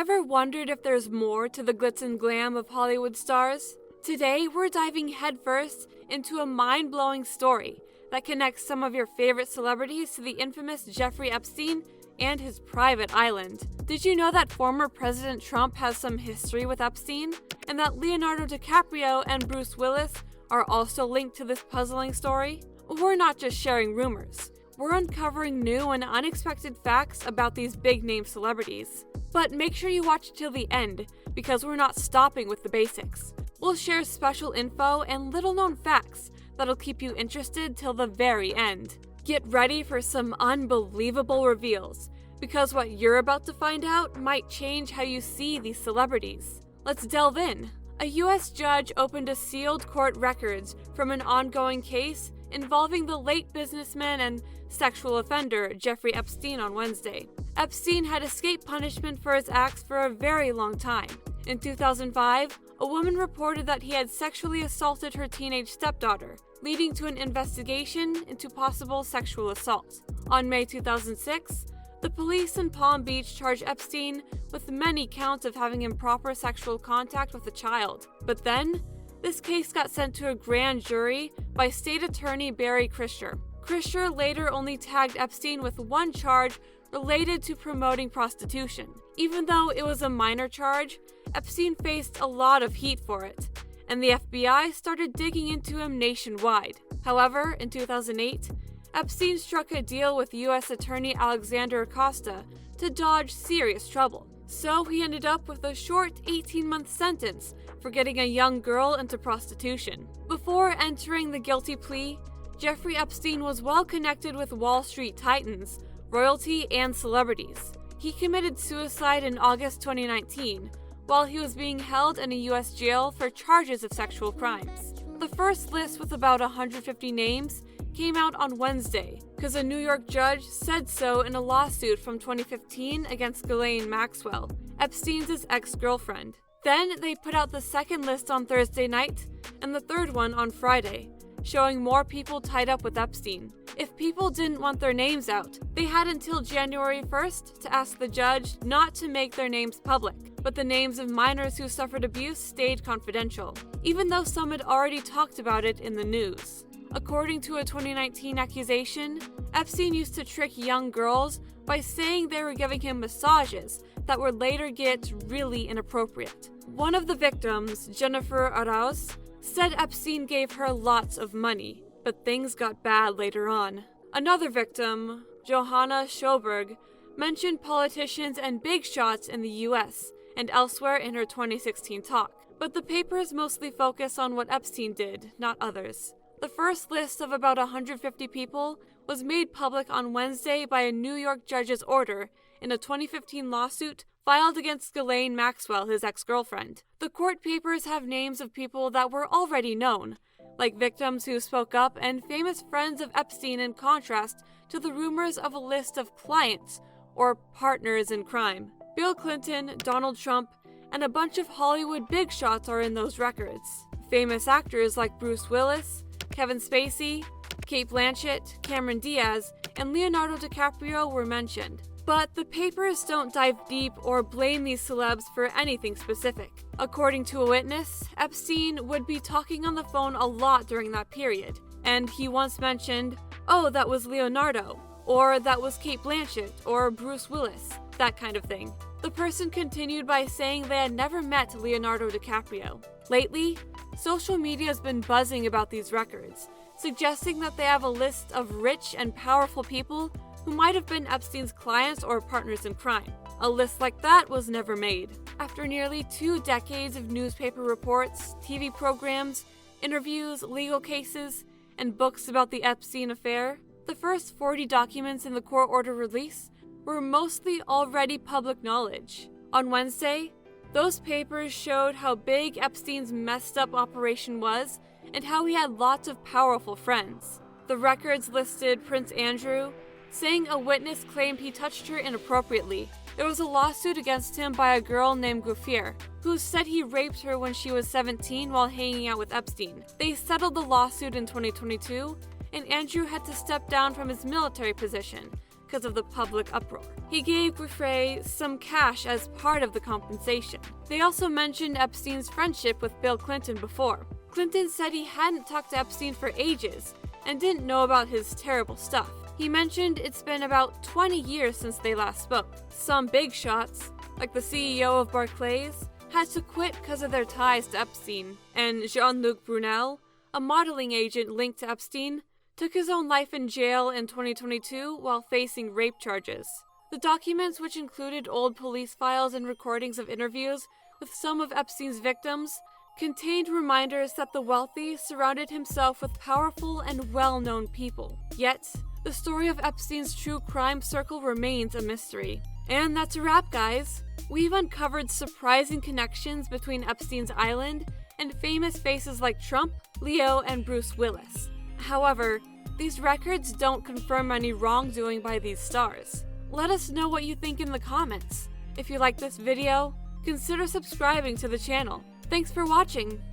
Ever wondered if there's more to the glitz and glam of Hollywood stars? Today, we're diving headfirst into a mind-blowing story that connects some of your favorite celebrities to the infamous Jeffrey Epstein and his private island. Did you know that former President Trump has some history with Epstein? And that Leonardo DiCaprio and Bruce Willis are also linked to this puzzling story? We're not just sharing rumors. We're uncovering new and unexpected facts about these big-name celebrities. But make sure you watch till the end, because we're not stopping with the basics. We'll share special info and little-known facts that'll keep you interested till the very end. Get ready for some unbelievable reveals, because what you're about to find out might change how you see these celebrities. Let's delve in. A U.S. judge opened a sealed court records from an ongoing case involving the late businessman and sexual offender Jeffrey Epstein on Wednesday. Epstein had escaped punishment for his acts for a very long time. In 2005, a woman reported that he had sexually assaulted her teenage stepdaughter, leading to an investigation into possible sexual assault. On May 2006, the police in Palm Beach charged Epstein with many counts of having improper sexual contact with a child. But then, this case got sent to a grand jury by State Attorney Barry Krischer. Krischer later only tagged Epstein with one charge related to promoting prostitution. Even though it was a minor charge, Epstein faced a lot of heat for it, and the FBI started digging into him nationwide. However, in 2008, Epstein struck a deal with U.S. Attorney Alexander Acosta to dodge serious trouble. So he ended up with a short 18-month sentence for getting a young girl into prostitution. Before entering the guilty plea, Jeffrey Epstein was well connected with Wall Street titans, royalty, and celebrities. He committed suicide in August 2019 while he was being held in a U.S. jail for charges of sexual crimes. The first list with about 150 names came out on Wednesday because a New York judge said so in a lawsuit from 2015 against Ghislaine Maxwell, Epstein's ex-girlfriend. Then they put out the second list on Thursday night and the third one on Friday, showing more people tied up with Epstein. If people didn't want their names out, they had until January 1st to ask the judge not to make their names public, but the names of minors who suffered abuse stayed confidential, even though some had already talked about it in the news. According to a 2019 accusation, Epstein used to trick young girls by saying they were giving him massages that would later get really inappropriate. One of the victims, Jennifer Arauz, said Epstein gave her lots of money, but things got bad later on. Another victim, Johanna Schoberg, mentioned politicians and big shots in the US and elsewhere in her 2016 talk, but the papers mostly focus on what Epstein did, not others. The first list of about 150 people was made public on Wednesday by a New York judge's order in a 2015 lawsuit filed against Ghislaine Maxwell, his ex-girlfriend. The court papers have names of people that were already known, like victims who spoke up and famous friends of Epstein, in contrast to the rumors of a list of clients or partners in crime. Bill Clinton, Donald Trump, and a bunch of Hollywood big shots are in those records. Famous actors like Bruce Willis, Kevin Spacey, Cate Blanchett, Cameron Diaz, and Leonardo DiCaprio were mentioned. But the papers don't dive deep or blame these celebs for anything specific. According to a witness, Epstein would be talking on the phone a lot during that period, and he once mentioned, "Oh, that was Leonardo," or "that was Cate Blanchett," or "Bruce Willis," that kind of thing. The person continued by saying they had never met Leonardo DiCaprio. Lately, social media has been buzzing about these records, suggesting that they have a list of rich and powerful people who might have been Epstein's clients or partners in crime. A list like that was never made. After nearly 2 decades of newspaper reports, TV programs, interviews, legal cases, and books about the Epstein affair, the first 40 documents in the court order release were mostly already public knowledge. On Wednesday, those papers showed how big Epstein's messed up operation was and how he had lots of powerful friends. The records listed Prince Andrew, saying a witness claimed he touched her inappropriately. There was a lawsuit against him by a girl named Gufir, who said he raped her when she was 17 while hanging out with Epstein. They settled the lawsuit in 2022, and Andrew had to step down from his military position because of the public uproar. He gave Jeffrey some cash as part of the compensation. They also mentioned Epstein's friendship with Bill Clinton before. Clinton said he hadn't talked to Epstein for ages and didn't know about his terrible stuff. He mentioned it's been about 20 years since they last spoke. Some big shots, like the CEO of Barclays, had to quit because of their ties to Epstein, and Jean-Luc Brunel, a modeling agent linked to Epstein, took his own life in jail in 2022 while facing rape charges. The documents, which included old police files and recordings of interviews with some of Epstein's victims, contained reminders that the wealthy surrounded himself with powerful and well-known people. Yet, the story of Epstein's true crime circle remains a mystery. And that's a wrap, guys. We've uncovered surprising connections between Epstein's Island and famous faces like Trump, Leo, and Bruce Willis. However, these records don't confirm any wrongdoing by these stars. Let us know what you think in the comments. If you like this video, consider subscribing to the channel. Thanks for watching!